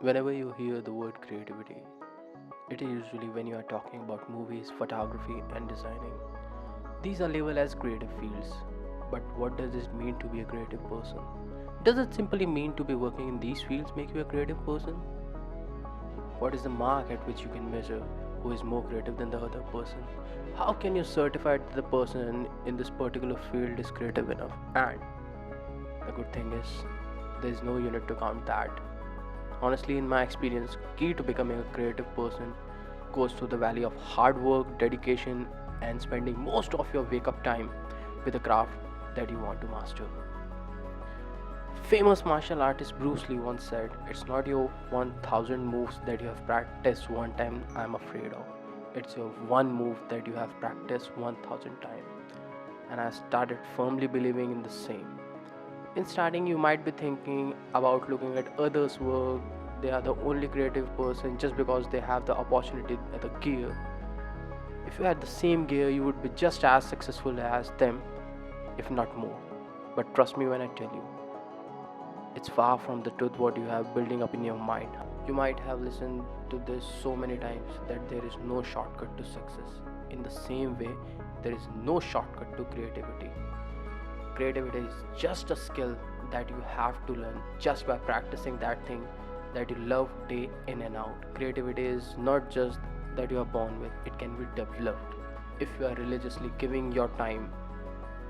Whenever you hear the word creativity, it is usually when you are talking about movies, photography, and designing. These are labeled as creative fields. But what does it mean to be a creative person? Does it simply mean to be working in these fields make you a creative person? What is the mark at which you can measure who is more creative than the other person? How can you certify that the person in this particular field is creative enough? And the good thing is, there is no unit to count that. Honestly, in my experience, key to becoming a creative person goes through the valley of hard work, dedication, and spending most of your wake up time with a craft that you want to master. Famous martial artist Bruce Lee once said, "It's not your 1000 moves that you have practiced one time I'm afraid of. It's your one move that you have practiced 1000 times." And I started firmly believing in the same. In starting, you might be thinking about looking at others' work. They are the only creative person just because they have the opportunity at the gear. If you had the same gear, you would be just as successful as them, if not more. But trust me when I tell you, it's far from the truth what you have building up in your mind. You might have listened to this so many times that there is no shortcut to success. In the same way, there is no shortcut to creativity. Creativity is just a skill that you have to learn just by practicing that thing that you love day in and out. Creativity is not just that you are born with, it can be developed. If you are religiously giving your time,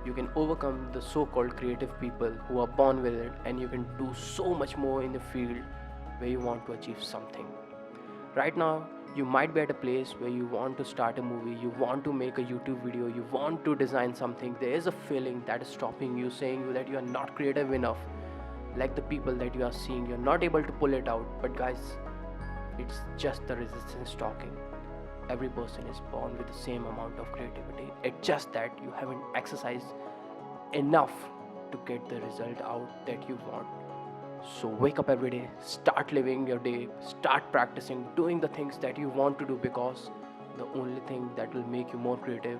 you can overcome the so called creative people who are born with it, and you can do so much more in the field where you want to achieve something. Right now, you might be at a place where you want to start a movie, you want to make a YouTube video, you want to design something. There is a feeling that is stopping you, saying you that you are not creative enough. Like the people that you are seeing, you're not able to pull it out. But guys, it's just the resistance talking. Every person is born with the same amount of creativity. It's just that you haven't exercised enough to get the result out that you want. So wake up every day, start living your day, start practicing, doing the things that you want to do, because the only thing that will make you more creative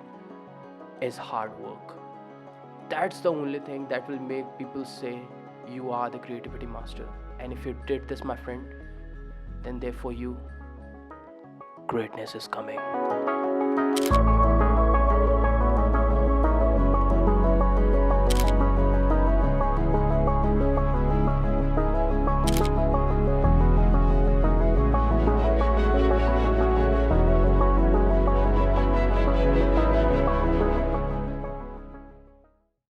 is hard work. That's the only thing that will make people say you are the creativity master. And if you did this, my friend, then therefore you, greatness is coming.